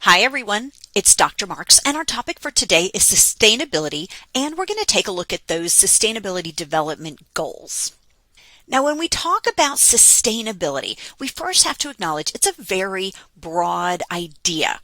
Hi everyone, it's Dr. Marks and our topic for today is sustainability, and we're going to take a look at those sustainability development goals. Now when we talk about sustainability, we first have to acknowledge it's a very broad idea.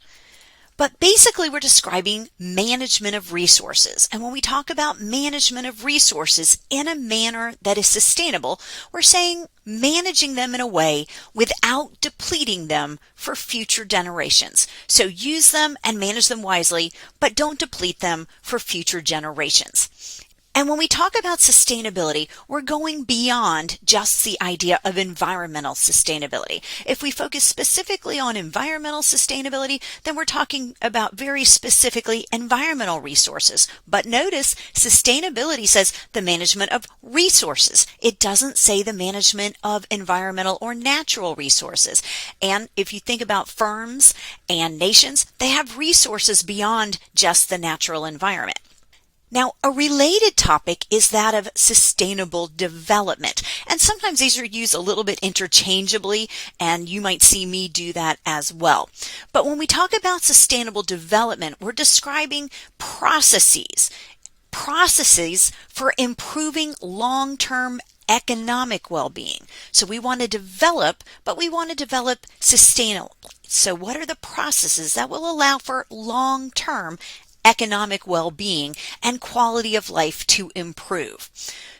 But basically we're describing management of resources. And when we talk about management of resources in a manner that is sustainable, we're saying managing them in a way without depleting them for future generations. So use them and manage them wisely, but don't deplete them for future generations. And when we talk about sustainability, we're going beyond just the idea of environmental sustainability. If we focus specifically on environmental sustainability, then we're talking about very specifically environmental resources. But notice, sustainability says the management of resources. It doesn't say the management of environmental or natural resources. And if you think about firms and nations, they have resources beyond just the natural environment. Now, a related topic is that of sustainable development. And sometimes these are used a little bit interchangeably, and you might see me do that as well. But when we talk about sustainable development, we're describing processes for improving long-term economic well-being. So we want to develop, but we want to develop sustainably. So what are the processes that will allow for long-term economic well-being and quality of life to improve?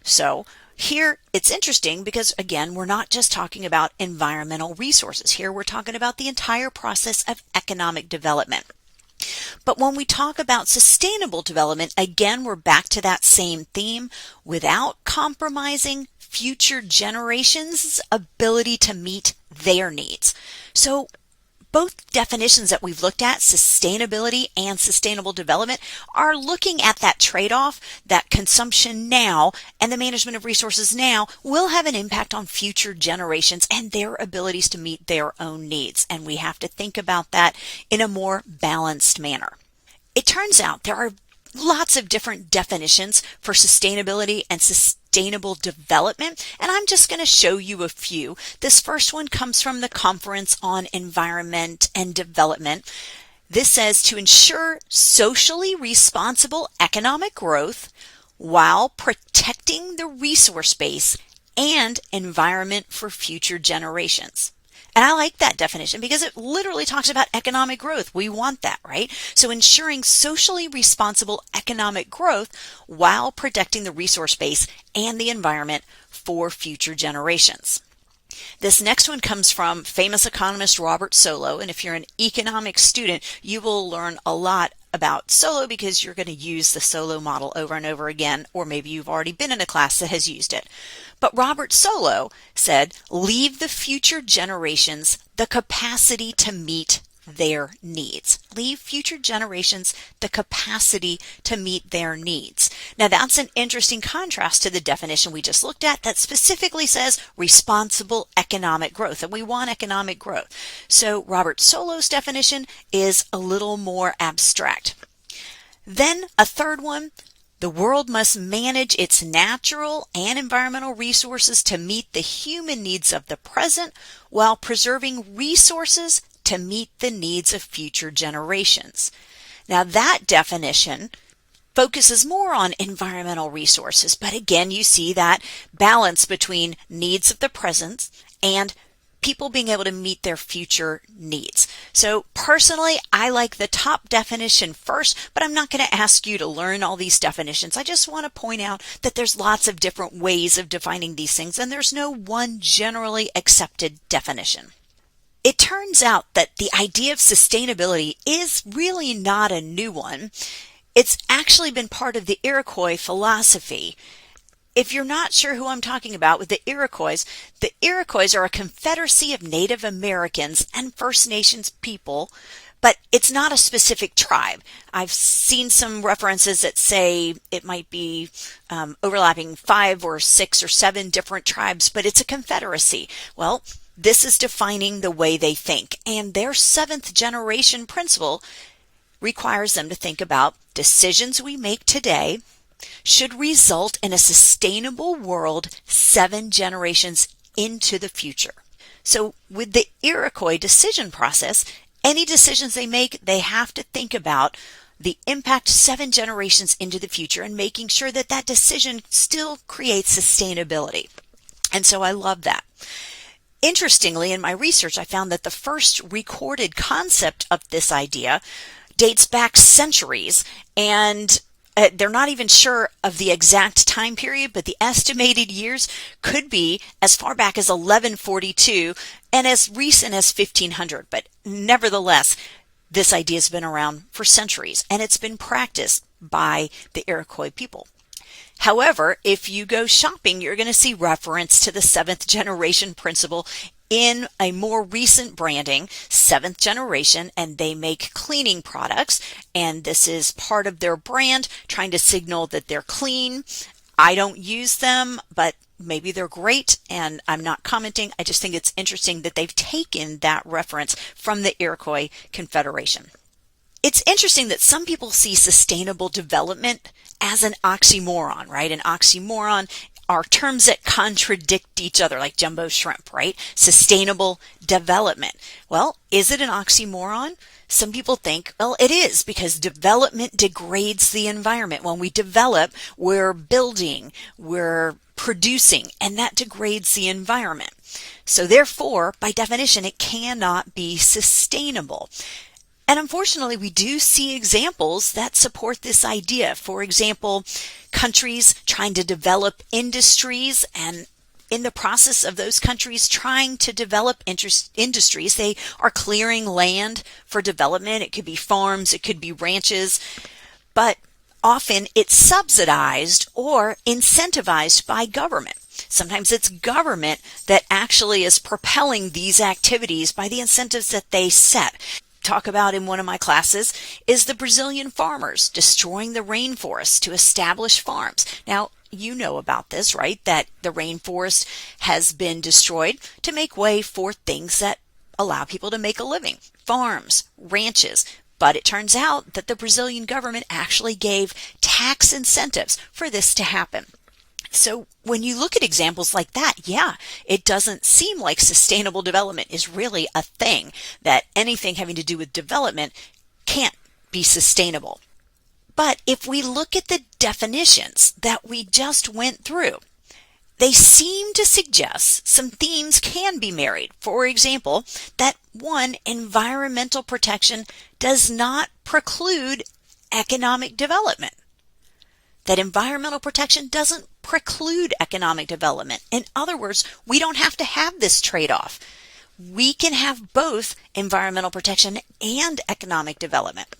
So here it's interesting because, again, we're not just talking about environmental resources. Here we're talking about the entire process of economic development. But when we talk about sustainable development, again, we're back to that same theme without compromising future generations' ability to meet their needs. So both definitions that we've looked at, sustainability and sustainable development, are looking at that trade-off that consumption now and the management of resources now will have an impact on future generations and their abilities to meet their own needs. And we have to think about that in a more balanced manner. It turns out there are lots of different definitions for sustainability and sustainable development, and I'm just going to show you a few. This first one comes from the Conference on Environment and Development. This says to ensure socially responsible economic growth while protecting the resource base and environment for future generations. And I like that definition because it literally talks about economic growth. We want that, right? So ensuring socially responsible economic growth while protecting the resource base and the environment for future generations. This next one comes from famous economist Robert Solow, and if you're an economics student, you will learn a lot about Solow because you're going to use the Solow model over and over again, or maybe you've already been in a class that has used it. But Robert Solow said, leave the future generations the capacity to meet their needs. Leave future generations the capacity to meet their needs. Now that's an interesting contrast to the definition we just looked at that specifically says responsible economic growth, and we want economic growth. So Robert Solow's definition is a little more abstract. Then a third one, the world must manage its natural and environmental resources to meet the human needs of the present while preserving resources to meet the needs of future generations. Now that definition focuses more on environmental resources, but again you see that balance between needs of the present and people being able to meet their future needs. So personally, I like the top definition first, but I'm not going to ask you to learn all these definitions. I just want to point out that there's lots of different ways of defining these things, and there's no one generally accepted definition. It turns out that the idea of sustainability is really not a new one. It's actually been part of the Iroquois philosophy. If you're not sure who I'm talking about with the Iroquois are a confederacy of Native Americans and First Nations people, but it's not a specific tribe. I've seen some references that say it might be overlapping 5 or 6 or 7 different tribes, but it's a confederacy. Well, this is defining the way they think, and their 7th generation principle requires them to think about decisions we make today should result in a sustainable world 7 generations into the future. So with the Iroquois decision process, Any decisions they make, they have to think about the impact 7 generations into the future and making sure that that decision still creates sustainability. And so I love that. Interestingly, in my research, I found that the first recorded concept of this idea dates back centuries, and they're not even sure of the exact time period, but the estimated years could be as far back as 1142 and as recent as 1500. But nevertheless, this idea has been around for centuries, and it's been practiced by the Iroquois people. However, if you go shopping, you're going to see reference to the 7th generation principle in a more recent branding, 7th generation, and they make cleaning products, and this is part of their brand, trying to signal that they're clean. I don't use them, but maybe they're great, and I'm not commenting. I just think it's interesting that they've taken that reference from the Iroquois Confederation. It's interesting that some people see sustainable development as an oxymoron, right? An oxymoron are terms that contradict each other, like jumbo shrimp, right? Sustainable development. Well, is it an oxymoron? Some people think, well, it is, because development degrades the environment. When we develop, we're building, we're producing, and that degrades the environment. So therefore, by definition, it cannot be sustainable. And unfortunately, we do see examples that support this idea. For example, countries trying to develop industries, and in the process of those countries trying to develop industries, they are clearing land for development. It could be farms, it could be ranches, but often it's subsidized or incentivized by government. Sometimes it's government that actually is propelling these activities by the incentives that they set. Talk about in one of my classes is the Brazilian farmers destroying the rainforest to establish farms. Now, you know about this, right? That the rainforest has been destroyed to make way for things that allow people to make a living. Farms, ranches. But it turns out that the Brazilian government actually gave tax incentives for this to happen. So when you look at examples like that, yeah, it doesn't seem like sustainable development is really a thing, that anything having to do with development can't be sustainable. But if we look at the definitions that we just went through, they seem to suggest some themes can be married. For example, that one, environmental protection does not preclude economic development. That environmental protection doesn't preclude economic development. In other words, we don't have to have this trade-off. We can have both environmental protection and economic development.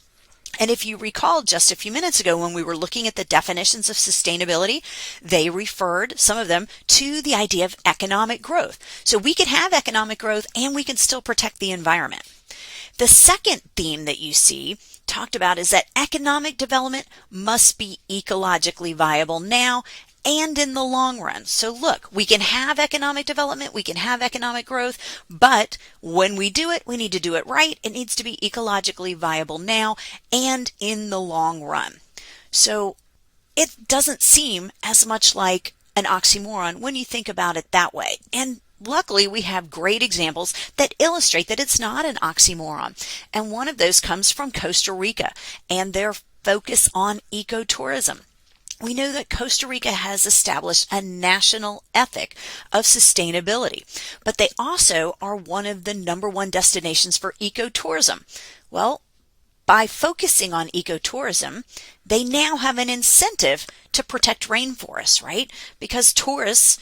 And if you recall just a few minutes ago when we were looking at the definitions of sustainability, they referred, some of them, to the idea of economic growth. So we can have economic growth and we can still protect the environment. The second theme that you see talked about is that economic development must be ecologically viable now and in the long run. So look, we can have economic development, we can have economic growth, but when we do it, we need to do it right. It needs to be ecologically viable now and in the long run. So it doesn't seem as much like an oxymoron when you think about it that way. And luckily, we have great examples that illustrate that it's not an oxymoron. And one of those comes from Costa Rica and their focus on ecotourism. We know that Costa Rica has established a national ethic of sustainability, but they also are one of the #1 destinations for ecotourism. Well, by focusing on ecotourism, they now have an incentive to protect rainforests, right? Because tourists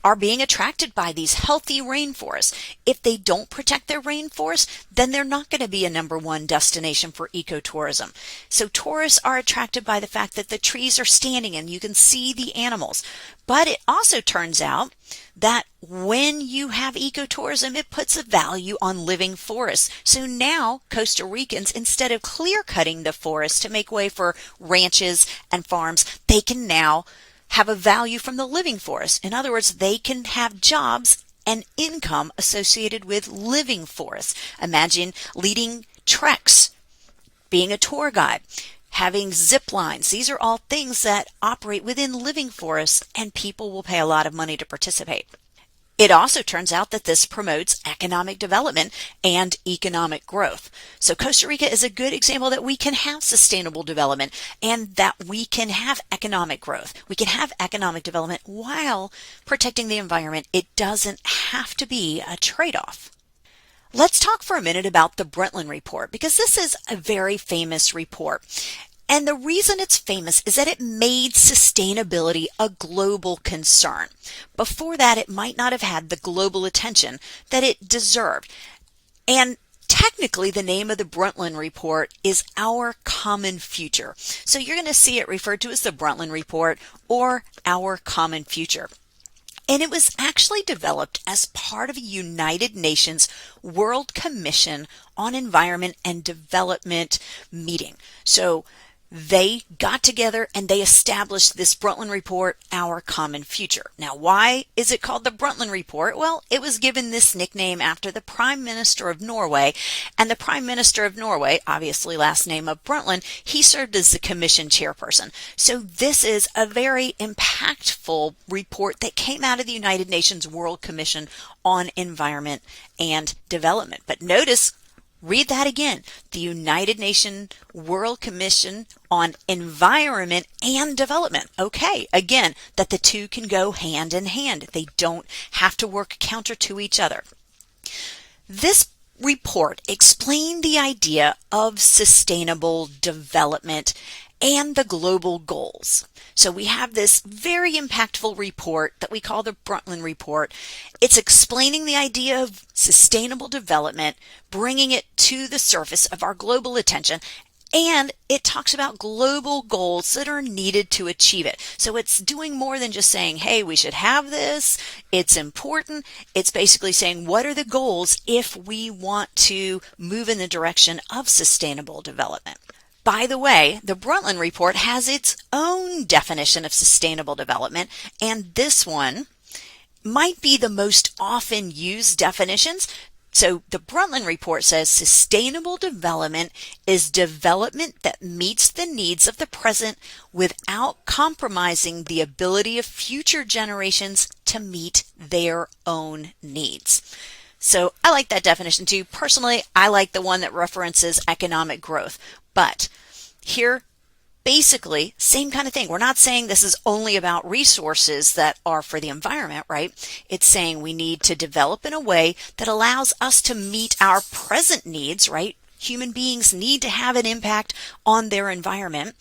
are being attracted by these healthy rainforests. If they don't protect their rainforests, then they're not going to be a #1 destination for ecotourism. So tourists are attracted by the fact that the trees are standing and you can see the animals. But it also turns out that when you have ecotourism, it puts a value on living forests. So now Costa Ricans, instead of clear cutting the forest to make way for ranches and farms, they can now have a value from the living forest. In other words, they can have jobs and income associated with living forests. Imagine leading treks, being a tour guide, having zip lines. These are all things that operate within living forests, and people will pay a lot of money to participate. It also turns out that this promotes economic development and economic growth. So Costa Rica is a good example that we can have sustainable development and that we can have economic growth. We can have economic development while protecting the environment. It doesn't have to be a trade-off. Let's talk for a minute about the Brundtland Report, because this is a very famous report. And the reason it's famous is that it made sustainability a global concern. Before that, it might not have had the global attention that it deserved. And technically, the name of the Brundtland Report is Our Common Future. So you're going to see it referred to as the Brundtland Report or Our Common Future. And it was actually developed as part of a United Nations World Commission on Environment and Development meeting. So they got together and they established this Brundtland Report, Our Common Future. Now, why is it called the Brundtland Report? Well, it was given this nickname after the Prime Minister of Norway. And the Prime Minister of Norway, obviously last name of Brundtland, he served as the Commission chairperson. So this is a very impactful report that came out of the United Nations World Commission on Environment and Development. But notice, read that again. The United Nations World Commission on Environment and Development. Okay, again, that the two can go hand in hand. They don't have to work counter to each other. This report explained the idea of sustainable development and the global goals. So we have this very impactful report that we call the Brundtland Report. It's explaining the idea of sustainable development, bringing it to the surface of our global attention, and it talks about global goals that are needed to achieve it. So it's doing more than just saying, hey, we should have this, it's important. It's basically saying, what are the goals if we want to move in the direction of sustainable development? By the way, the Brundtland Report has its own definition of sustainable development, and this one might be the most often used definitions. So the Brundtland Report says sustainable development is development that meets the needs of the present without compromising the ability of future generations to meet their own needs. So I like that definition too. Personally, I like the one that references economic growth. But here, basically, same kind of thing. We're not saying this is only about resources that are for the environment, right? It's saying we need to develop in a way that allows us to meet our present needs, right? Human beings need to have an impact on their environment,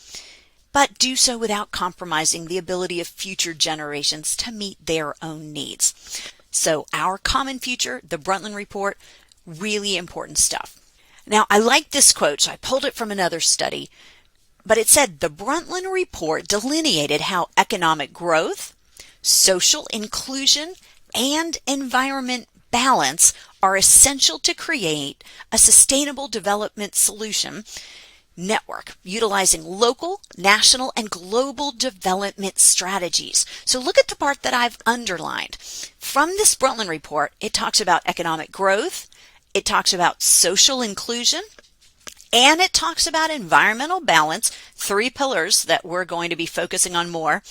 but do so without compromising the ability of future generations to meet their own needs. So Our Common Future, the Brundtland Report, really important stuff. Now, I like this quote, so I pulled it from another study, but it said the Brundtland Report delineated how economic growth, social inclusion, and environment balance are essential to create a sustainable development solution network utilizing local, national, and global development strategies. So look at the part that I've underlined. From this Brundtland Report, it talks about economic growth, it talks about social inclusion, and it talks about environmental balance, 3 pillars that we're going to be focusing on more.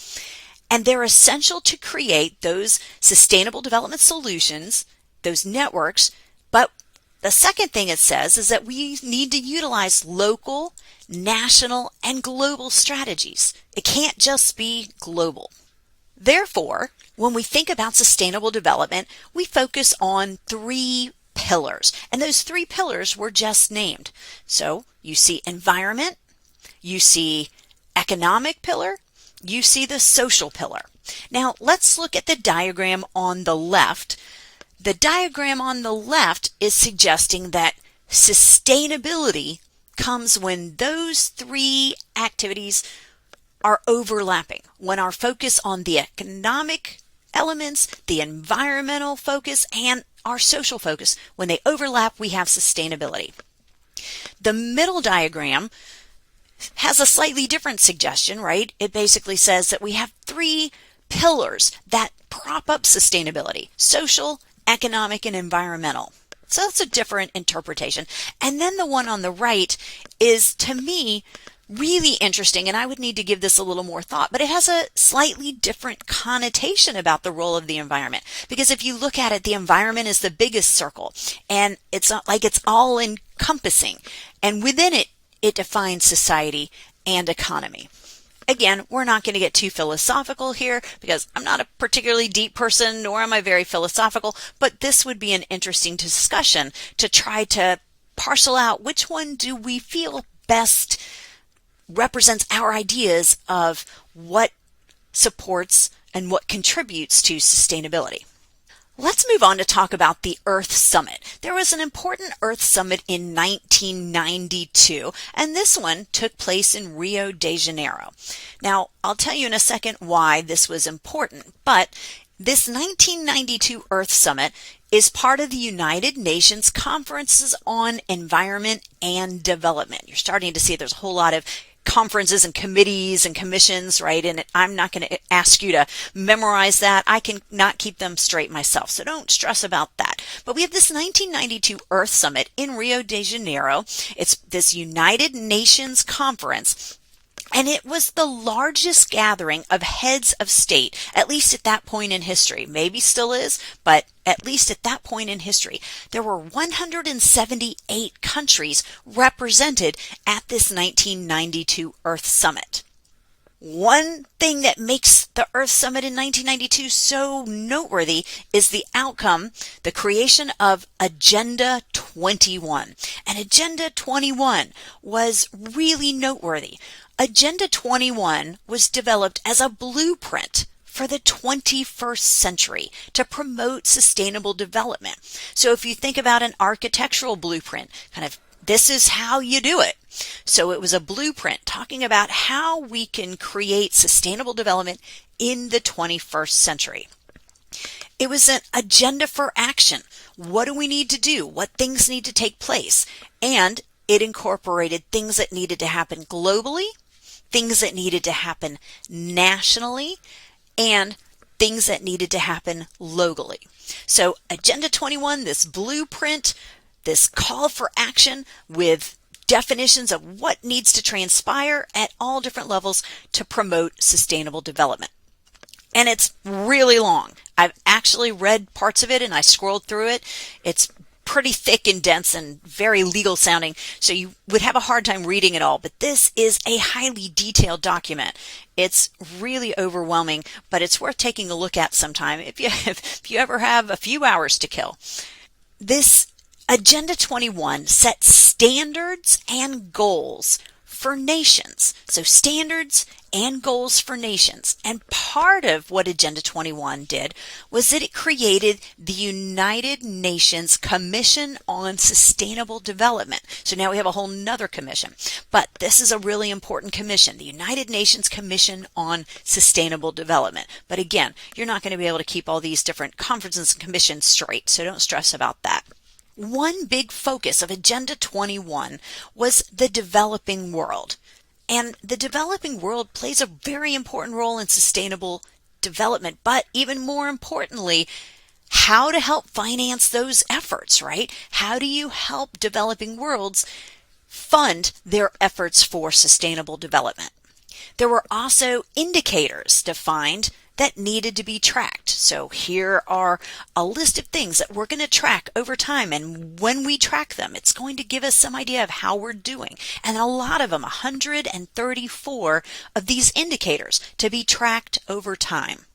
And they're essential to create those sustainable development solutions, those networks. But the second thing it says is that we need to utilize local, national, and global strategies. It can't just be global. Therefore, when we think about sustainable development, we focus on 3 pillars. And those 3 pillars were just named. So you see environment, you see economic pillar, you see the social pillar. Now let's look at the diagram on the left. The diagram on the left is suggesting that sustainability comes when those 3 activities are overlapping, when our focus on the economic elements, the environmental focus, and our social focus, when they overlap, we have sustainability. The middle diagram has a slightly different suggestion, right? It basically says that we have 3 pillars that prop up sustainability: social, economic, and environmental. So that's a different interpretation. And then the one on the right is, to me, Really interesting, and I would need to give this a little more thought, but it has a slightly different connotation about the role of the environment. Because if you look at it, the environment is the biggest circle, and it's not like it's all encompassing. And within it, it defines society and economy. Again, we're not going to get too philosophical here because I'm not a particularly deep person, nor am I very philosophical, but this would be an interesting discussion to try to parcel out which one do we feel best represents our ideas of what supports and what contributes to sustainability. Let's move on to talk about the Earth Summit. There was an important Earth Summit in 1992, and this one took place in Rio de Janeiro. Now, I'll tell you in a second why this was important, but this 1992 Earth Summit is part of the United Nations Conferences on Environment and Development. You're starting to see there's a whole lot of conferences and committees and commissions, right? And I'm not going to ask you to memorize that. I can not keep them straight myself, so don't stress about that. But we have this 1992 Earth Summit in Rio de Janeiro. It's this United Nations conference, and it was the largest gathering of heads of state, at least at that point in history. Maybe still is, but at least at that point in history. There were 178 countries represented at this 1992 Earth Summit. One thing that makes the Earth Summit in 1992 so noteworthy is the outcome, the creation of Agenda 21. And Agenda 21 was really noteworthy. Agenda 21 was developed as a blueprint for the 21st century to promote sustainable development. So if you think about an architectural blueprint, kind of this is how you do it. So it was a blueprint talking about how we can create sustainable development in the 21st century. It was an agenda for action. What do we need to do? What things need to take place? And it incorporated things that needed to happen globally, things that needed to happen nationally, and things that needed to happen locally. So Agenda 21, this blueprint, this call for action with definitions of what needs to transpire at all different levels to promote sustainable development. And it's really long. I've actually read parts of it and I scrolled through it. It's pretty thick and dense and very legal sounding, so you would have a hard time reading it all, but this is a highly detailed document. It's really overwhelming, but it's worth taking a look at sometime if you ever have a few hours to kill. This Agenda 21 sets standards and goals for nations. So standards and goals for nations. And part of what Agenda 21 did was that it created the United Nations Commission on Sustainable Development. So now we have a whole nother commission. But this is a really important commission, the United Nations Commission on Sustainable Development. But again, you're not going to be able to keep all these different conferences and commissions straight, so don't stress about that. One big focus of Agenda 21 was the developing world. And the developing world plays a very important role in sustainable development, but even more importantly, how to help finance those efforts, right? How do you help developing worlds fund their efforts for sustainable development? There were also indicators defined that needed to be tracked. So here are a list of things that we're going to track over time, and when we track them, it's going to give us some idea of how we're doing. And a lot of them, 134 of these indicators to be tracked over time.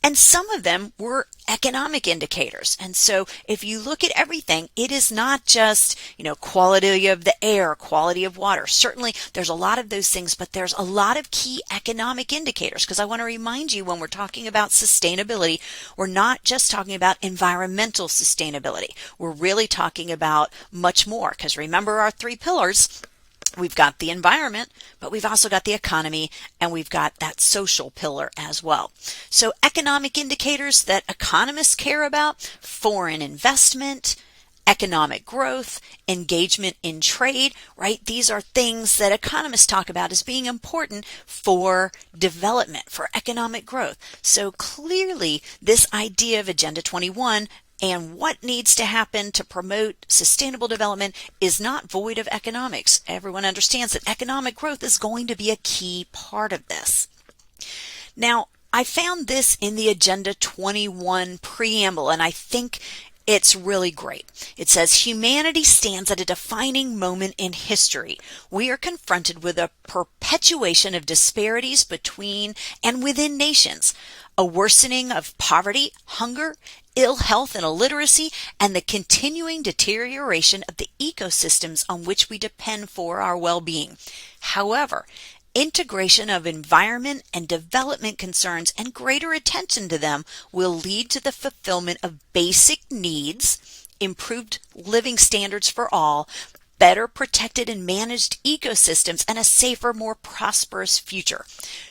And some of them were economic indicators. And so if you look at everything, it is not just, quality of the air, quality of water. Certainly there's a lot of those things, but there's a lot of key economic indicators, because I want to remind you, when we're talking about sustainability, we're not just talking about environmental sustainability. We're really talking about much more, because remember our three pillars. We've got the environment, but we've also got the economy, and we've got that social pillar as well. So economic indicators that economists care about: foreign investment, economic growth, engagement in trade, right? These are things that economists talk about as being important for development, for economic growth. So clearly, this idea of Agenda 21 And what needs to happen to promote sustainable development is not void of economics. Everyone understands that economic growth is going to be a key part of this. Now, I found this in the Agenda 21 preamble, and I think it's really great. It says, humanity stands at a defining moment in history. We are confronted with a perpetuation of disparities between and within nations, a worsening of poverty, hunger, ill health and illiteracy, and the continuing deterioration of the ecosystems on which we depend for our well-being. However, integration of environment and development concerns and greater attention to them will lead to the fulfillment of basic needs, improved living standards for all, better protected and managed ecosystems, and a safer, more prosperous future.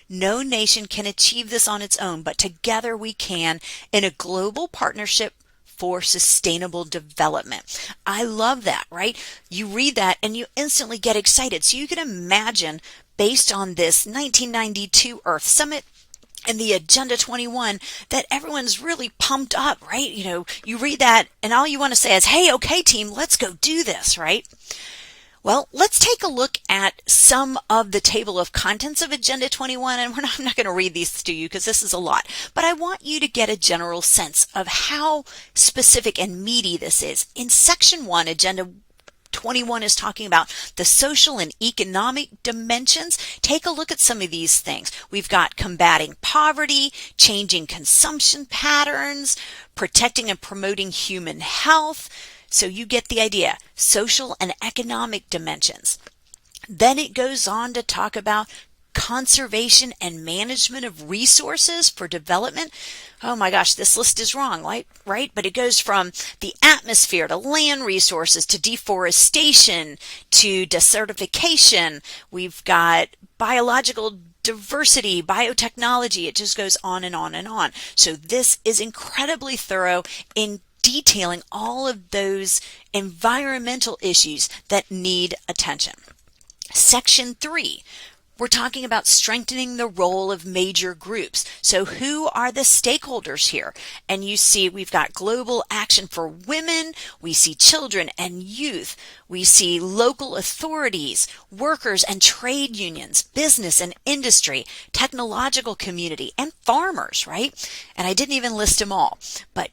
No nation can achieve this on its own, but together we can in a global partnership for sustainable development. I love that, right? You read that and you instantly get excited. So you can imagine, based on this 1992 Earth Summit and the Agenda 21, that everyone's really pumped up, right? You read that and all you want to say is, hey, okay, team, let's go do this, right? Well, let's take a look at some of the table of contents of Agenda 21, and I'm not going to read these to you because this is a lot, but I want you to get a general sense of how specific and meaty this is. In Section 1, Agenda 21 is talking about the social and economic dimensions. Take a look at some of these things. We've got combating poverty, changing consumption patterns, protecting and promoting human health. So you get the idea, social and economic dimensions. Then it goes on to talk about conservation and management of resources for development. Oh my gosh, this list is wrong, right? But it goes from the atmosphere to land resources to deforestation to desertification. We've got biological diversity, biotechnology. It just goes on and on and on. So this is incredibly thorough in detailing all of those environmental issues that need attention. Section 3, we're talking about strengthening the role of major groups. So who are the stakeholders here? And you see we've got global action for women, we see children and youth, we see local authorities, workers and trade unions, business and industry, technological community, and farmers, right? And I didn't even list them all, but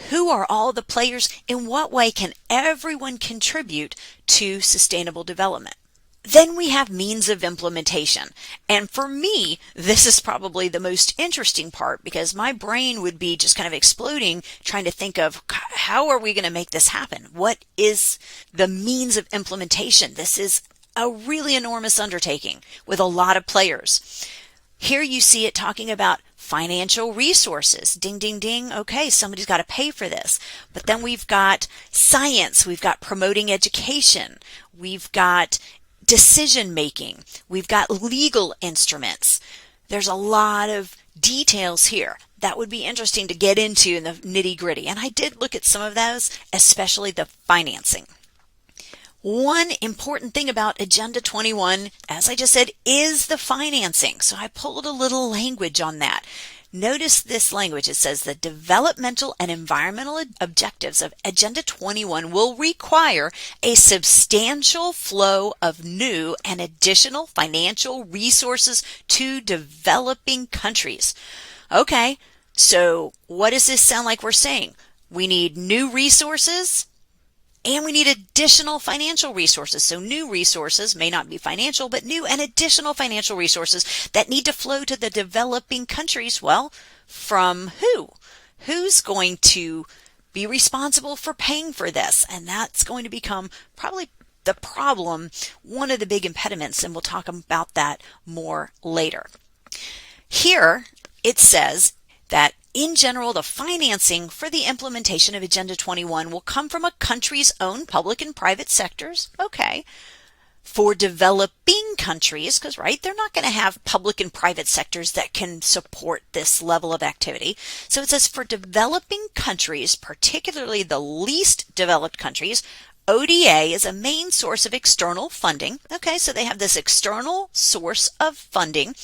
who are all the players? In what way can everyone contribute to sustainable development? Then we have means of implementation. And for me, this is probably the most interesting part because my brain would be just kind of exploding trying to think of how are we going to make this happen? What is the means of implementation? This is a really enormous undertaking with a lot of players. Here you see it talking about financial resources. Ding, ding, ding. Okay, somebody's got to pay for this. But then we've got science. We've got promoting education. We've got decision making. We've got legal instruments. There's a lot of details here that would be interesting to get into in the nitty gritty. And I did look at some of those, especially the financing. One important thing about Agenda 21, as I just said, is the financing. So I pulled a little language on that. Notice this language. It says the developmental and environmental objectives of Agenda 21 will require a substantial flow of new and additional financial resources to developing countries. Okay, so what does this sound like we're saying? We need new resources and we need additional financial resources. So new resources may not be financial, but new and additional financial resources that need to flow to the developing countries. Well, from who? Who's going to be responsible for paying for this? And that's going to become probably the problem, one of the big impediments, and we'll talk about that more later. Here it says that in general, the financing for the implementation of Agenda 21 will come from a country's own public and private sectors. Okay. For developing countries, because, right, they're not going to have public and private sectors that can support this level of activity. So it says for developing countries, particularly the least developed countries, ODA is a main source of external funding. Okay, so they have this external source of funding,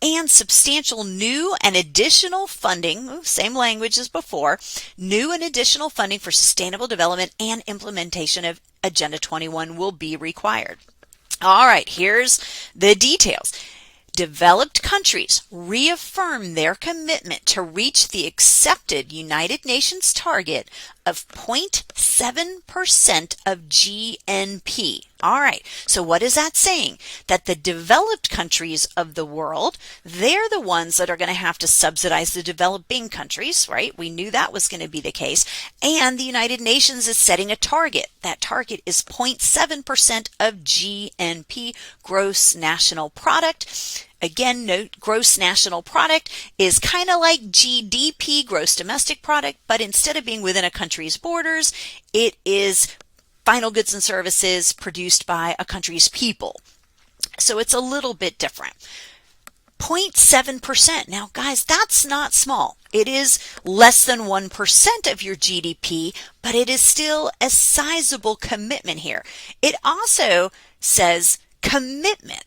and substantial new and additional funding, same language as before, new and additional funding for sustainable development and implementation of Agenda 21 will be required. All right, here's the details. Developed countries reaffirm their commitment to reach the accepted United Nations target of 0.7% of GNP. All right, so what is that saying? That the developed countries of the world, they're the ones that are going to have to subsidize the developing countries, right? We knew that was going to be the case. And the United Nations is setting a target. That target is 0.7% of GNP, gross national product. Again, note gross national product is kind of like GDP, gross domestic product, but instead of being within a country's borders, it is final goods and services produced by a country's people. So it's a little bit different. 0.7%. Now, guys, that's not small. It is less than 1% of your GDP, but it is still a sizable commitment here. It also says commitment.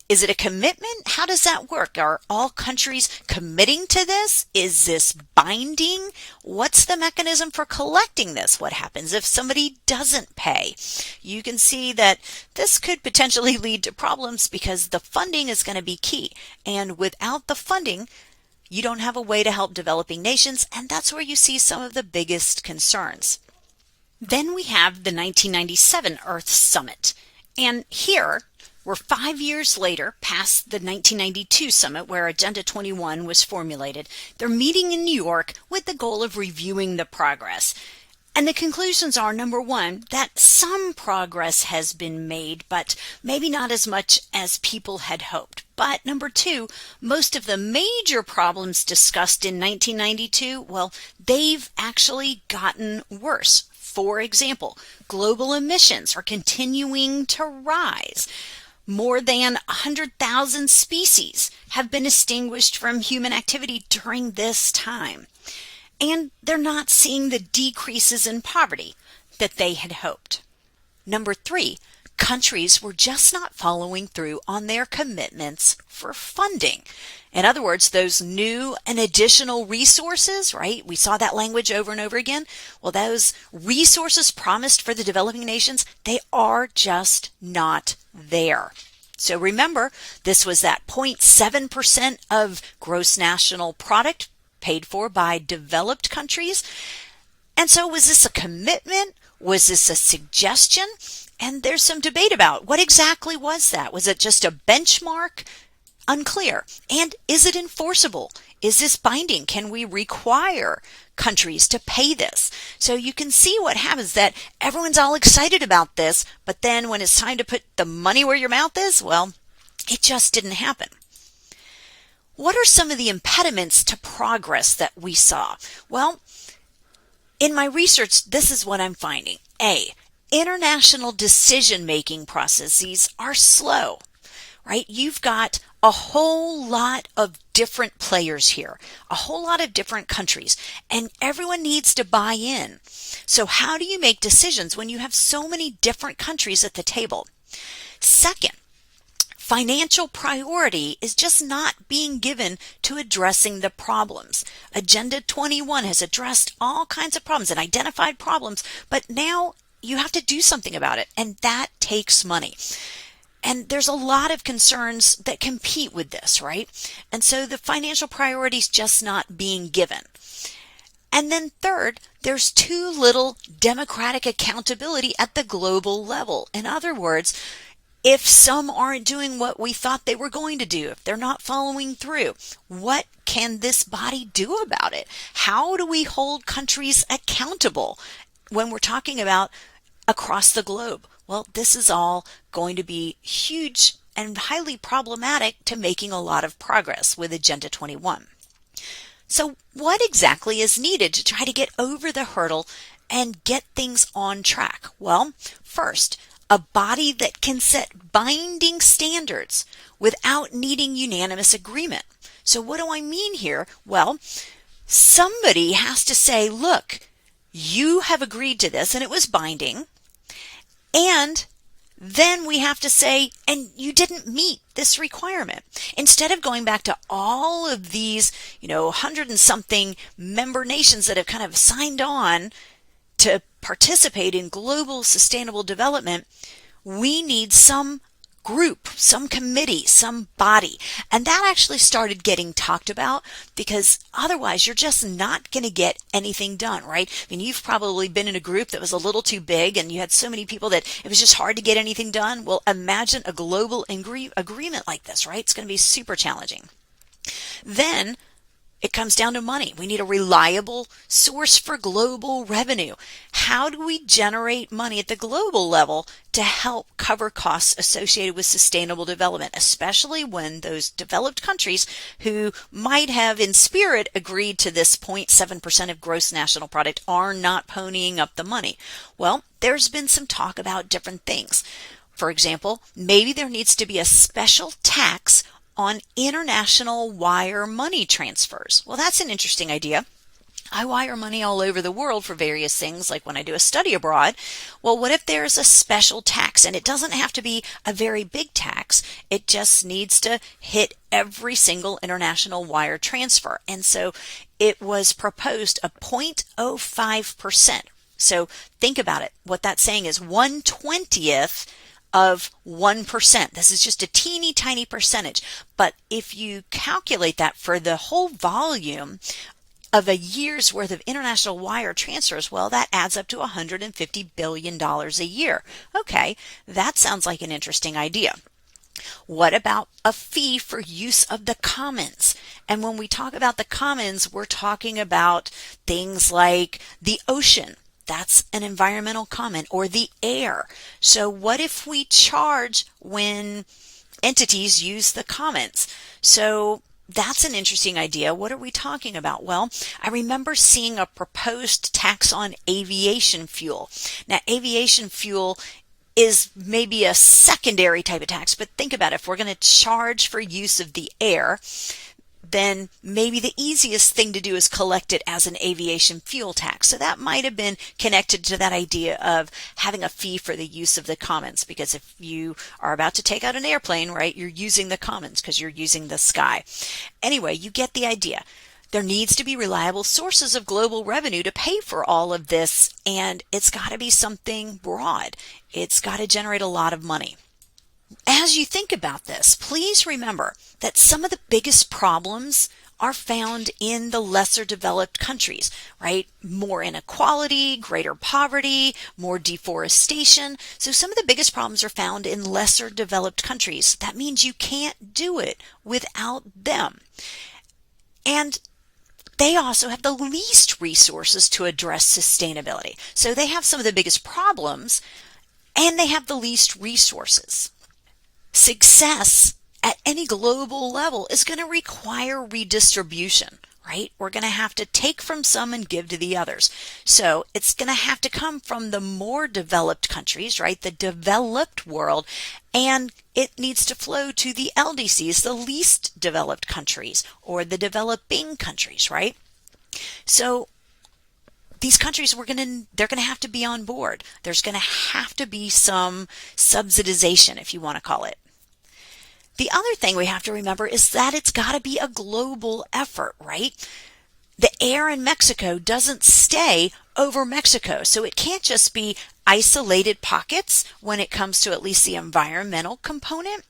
Is it a commitment? How does that work? Are all countries committing to this? Is this binding? What's the mechanism for collecting this? What happens if somebody doesn't pay? You can see that this could potentially lead to problems because the funding is going to be key. And without the funding, you don't have a way to help developing nations, and that's where you see some of the biggest concerns. Then we have the 1997 Earth Summit. And here, we're 5 years later, past the 1992 summit where Agenda 21 was formulated. They're meeting in New York with the goal of reviewing the progress. And the conclusions are, number one, that some progress has been made, but maybe not as much as people had hoped. But number two, most of the major problems discussed in 1992, well, they've actually gotten worse. For example, global emissions are continuing to rise. More than 100,000 species have been extinguished from human activity during this time. And they're not seeing the decreases in poverty that they had hoped. Number three, countries were just not following through on their commitments for funding. In other words, those new and additional resources, right? We saw that language over and over again. Well, those resources promised for the developing nations, they are just not there. So remember, this was that 0.7% of gross national product paid for by developed countries. And so was this a commitment? Was this a suggestion? And there's some debate about what exactly was that? Was it just a benchmark? Unclear. And is it enforceable? Is this binding? Can we require countries to pay this? So you can see what happens, that everyone's all excited about this, but then when it's time to put the money where your mouth is, well, it just didn't happen. What are some of the impediments to progress that we saw? Well, in my research, this is what I'm finding. A, international decision-making processes are slow, right? You've got a whole lot of different players here, a whole lot of different countries, and everyone needs to buy in. So how do you make decisions when you have so many different countries at the table? Second, financial priority is just not being given to addressing the problems. Agenda 21 has addressed all kinds of problems and identified problems, but now you have to do something about it, and that takes money. And there's a lot of concerns that compete with this, right? And so the financial priority is just not being given. And then third, there's too little democratic accountability at the global level. In other words, if some aren't doing what we thought they were going to do, if they're not following through, what can this body do about it? How do we hold countries accountable when we're talking about across the globe? Well, this is all going to be huge and highly problematic to making a lot of progress with Agenda 21. So what exactly is needed to try to get over the hurdle and get things on track? Well, first, a body that can set binding standards without needing unanimous agreement. So what do I mean here? Well, somebody has to say, look, you have agreed to this and it was binding, and then we have to say, and you didn't meet this requirement. Instead of going back to all of these, 100 and something member nations that have kind of signed on to participate in global sustainable development, we need some group, some committee, some body. And that actually started getting talked about, because otherwise you're just not going to get anything done, right? I mean, you've probably been in a group that was a little too big and you had so many people that it was just hard to get anything done. Well, imagine a global agreement like this, right? It's going to be super challenging. Then it comes down to money. We need a reliable source for global revenue. How do we generate money at the global level to help cover costs associated with sustainable development, especially when those developed countries who might have in spirit agreed to this 0.7% of gross national product are not ponying up the money? Well, there's been some talk about different things. For example, maybe there needs to be a special tax on international wire money transfers. Well, that's an interesting idea. I wire money all over the world for various things, like when I do a study abroad. Well, what if there's a special tax? And it doesn't have to be a very big tax. It just needs to hit every single international wire transfer. And so it was proposed a 0.05%. So think about it. What that's saying is 1/20th of 1%. This is just a teeny tiny percentage. But if you calculate that for the whole volume of a year's worth of international wire transfers, well, that adds up to $150 billion a year. Okay, that sounds like an interesting idea. What about a fee for use of the commons? And when we talk about the commons, we're talking about things like the ocean. That's an environmental common, or the air. So what if we charge when entities use the commons? So that's an interesting idea. What are we talking about? Well, I remember seeing a proposed tax on aviation fuel. Now, aviation fuel is maybe a secondary type of tax, but think about it. If we're going to charge for use of the air, then maybe the easiest thing to do is collect it as an aviation fuel tax. So that might have been connected to that idea of having a fee for the use of the commons, because if you are about to take out an airplane, right, you're using the commons because you're using the sky. Anyway, you get the idea. There needs to be reliable sources of global revenue to pay for all of this, and it's got to be something broad. It's got to generate a lot of money. As you think about this, please remember that some of the biggest problems are found in the lesser developed countries, right? More inequality, greater poverty, more deforestation. So some of the biggest problems are found in lesser developed countries. That means you can't do it without them. And they also have the least resources to address sustainability. So they have some of the biggest problems, and they have the least resources. Success at any global level is going to require redistribution, right? We're going to have to take from some and give to the others. So it's going to have to come from the more developed countries, right? The developed world, and it needs to flow to the LDCs, the least developed countries, or the developing countries, right? So these countries, they're going to have to be on board. There's going to have to be some subsidization, if you want to call it. The other thing we have to remember is that it's got to be a global effort, right? The air in Mexico doesn't stay over Mexico, so it can't just be isolated pockets when it comes to at least the environmental component.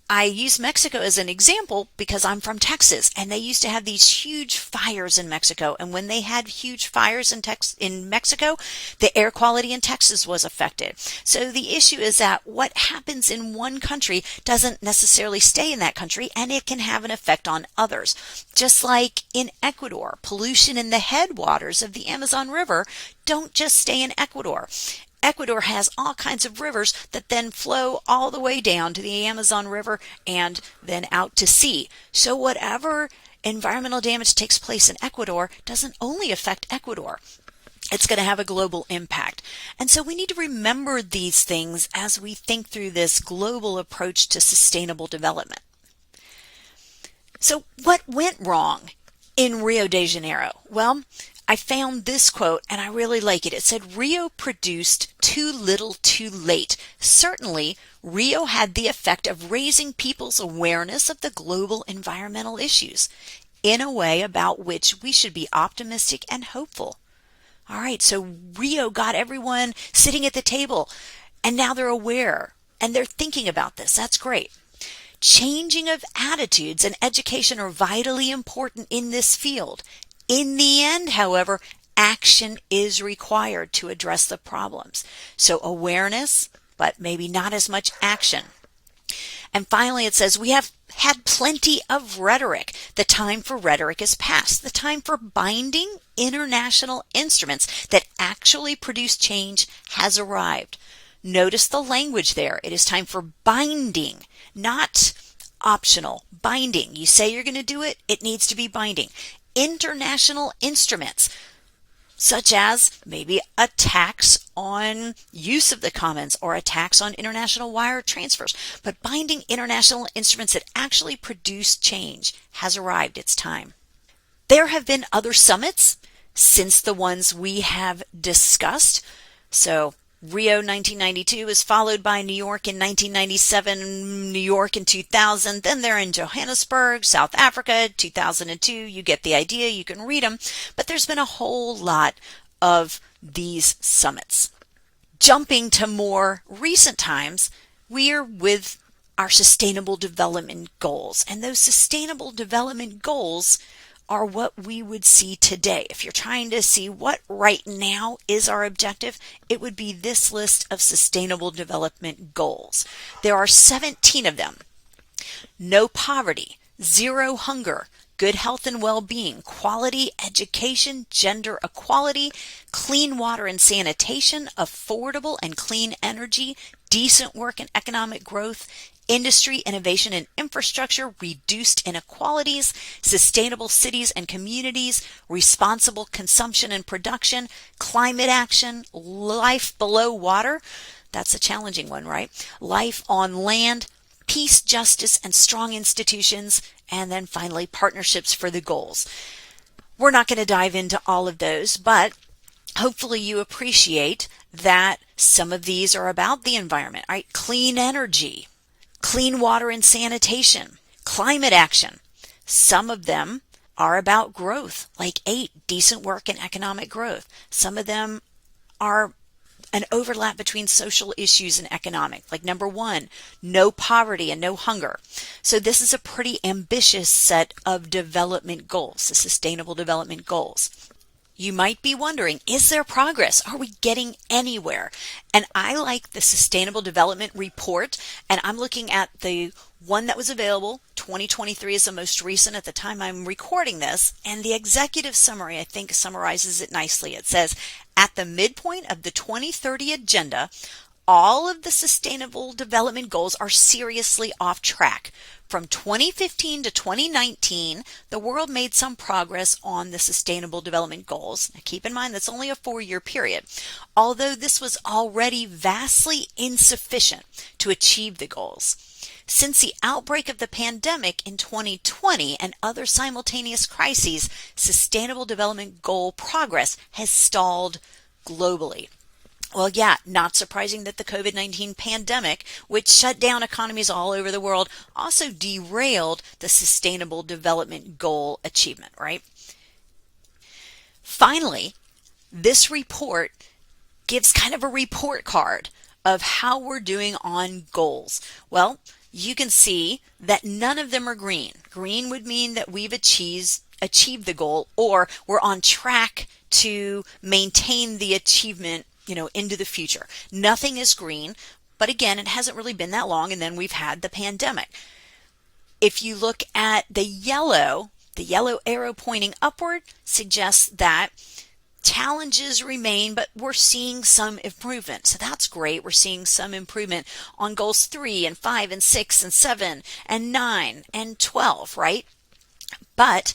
I use Mexico as an example because I'm from Texas, and they used to have these huge fires in Mexico. And when they had huge fires in Mexico, the air quality in Texas was affected. So the issue is that what happens in one country doesn't necessarily stay in that country, and it can have an effect on others. Just like in Ecuador, pollution in the headwaters of the Amazon River don't just stay in Ecuador. Ecuador has all kinds of rivers that then flow all the way down to the Amazon River and then out to sea. So whatever environmental damage takes place in Ecuador doesn't only affect Ecuador. It's going to have a global impact. And so we need to remember these things as we think through this global approach to sustainable development. So what went wrong in Rio de Janeiro? Well, I found this quote and I really like it. It said, Rio produced too little too late. Certainly, Rio had the effect of raising people's awareness of the global environmental issues in a way about which we should be optimistic and hopeful. All right, so Rio got everyone sitting at the table and now they're aware and they're thinking about this. That's great. Changing of attitudes and education are vitally important in this field. In the end, however, action is required to address the problems. So awareness, but maybe not as much action. And finally, it says, we have had plenty of rhetoric. The time for rhetoric is past. The time for binding international instruments that actually produce change has arrived. Notice the language there. It is time for binding, not optional. Binding. You say you're going to do it, it needs to be binding. International instruments, such as maybe a tax on use of the commons or a tax on international wire transfers. But binding international instruments that actually produce change has arrived. It's time. There have been other summits since the ones we have discussed. So Rio 1992 is followed by New York in 1997, New York in 2000, then they're in Johannesburg, South Africa, 2002. You get the idea, you can read them, but there's been a whole lot of these summits. Jumping to more recent times, we're with our Sustainable Development Goals, and those Sustainable Development Goals are what we would see today. If you're trying to see what right now is our objective, it would be this list of Sustainable Development Goals. There are 17 of them. No poverty, zero hunger, good health and well-being, quality education, gender equality, clean water and sanitation, affordable and clean energy, decent work and economic growth, industry, innovation, and infrastructure, reduced inequalities, sustainable cities and communities, responsible consumption and production, climate action, life below water. That's a challenging one, right? Life on land, peace, justice, and strong institutions, and then finally partnerships for the goals. We're not going to dive into all of those, but hopefully you appreciate that some of these are about the environment, right? Clean energy, clean water and sanitation, climate action. Some of them are about growth, like 8, decent work and economic growth. Some of them are an overlap between social issues and economic, like number 1, no poverty and no hunger. So this is a pretty ambitious set of development goals, the Sustainable Development Goals. You might be wondering, is there progress? Are we getting anywhere? And I like the Sustainable Development Report, and I'm looking at the one that was available. 2023 is the most recent at the time I'm recording this, and the executive summary, I think, summarizes it nicely. It says, at the midpoint of the 2030 agenda, all of the Sustainable Development Goals are seriously off track. From 2015 to 2019, the world made some progress on the Sustainable Development Goals. Now, keep in mind that's only a 4-year period, although this was already vastly insufficient to achieve the goals. Since the outbreak of the pandemic in 2020 and other simultaneous crises, Sustainable Development Goal progress has stalled globally. Well, yeah, not surprising that the COVID-19 pandemic, which shut down economies all over the world, also derailed the Sustainable Development Goal achievement, right? Finally, this report gives kind of a report card of how we're doing on goals. Well, you can see that none of them are green. Green would mean that we've achieved the goal, or we're on track to maintain the achievement into the future. Nothing is green, but again, it hasn't really been that long, and then we've had the pandemic. If you look at the yellow arrow pointing upward suggests that challenges remain, but we're seeing some improvement. So that's great. We're seeing some improvement on goals 3 and 5 and 6 and 7 and 9 and 12, right? But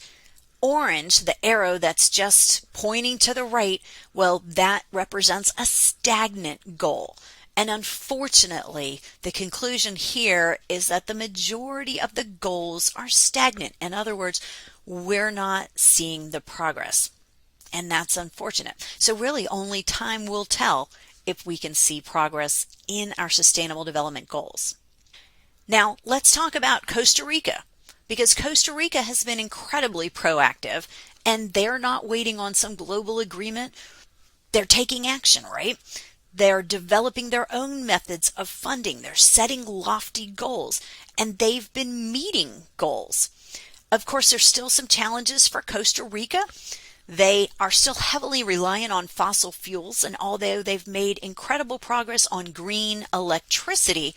orange, the arrow that's just pointing to the right, well, that represents a stagnant goal. And unfortunately, the conclusion here is that the majority of the goals are stagnant. In other words, we're not seeing the progress. and that's unfortunate. So really only time will tell if we can see progress in our sustainable development goals. Now let's talk about Costa Rica, because Costa Rica has been incredibly proactive and they're not waiting on some global agreement. They're taking action, right? They're developing their own methods of funding. They're setting lofty goals, and they've been meeting goals. Of course, there's still some challenges for Costa Rica. They are still heavily reliant on fossil fuels, and although they've made incredible progress on green electricity,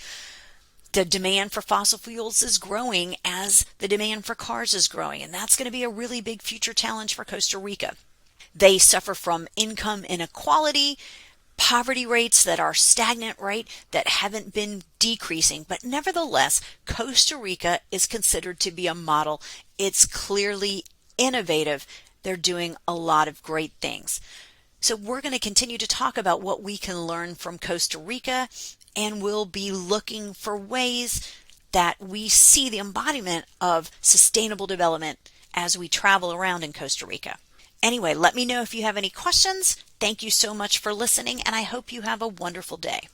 the demand for fossil fuels is growing as the demand for cars is growing, and that's going to be a really big future challenge for Costa Rica. They suffer from income inequality, poverty rates that are stagnant, right, that haven't been decreasing. But nevertheless, Costa Rica is considered to be a model. It's clearly innovative. They're doing a lot of great things. So we're going to continue to talk about what we can learn from Costa Rica, and we'll be looking for ways that we see the embodiment of sustainable development as we travel around in Costa Rica. Anyway, let me know if you have any questions. Thank you so much for listening, and I hope you have a wonderful day.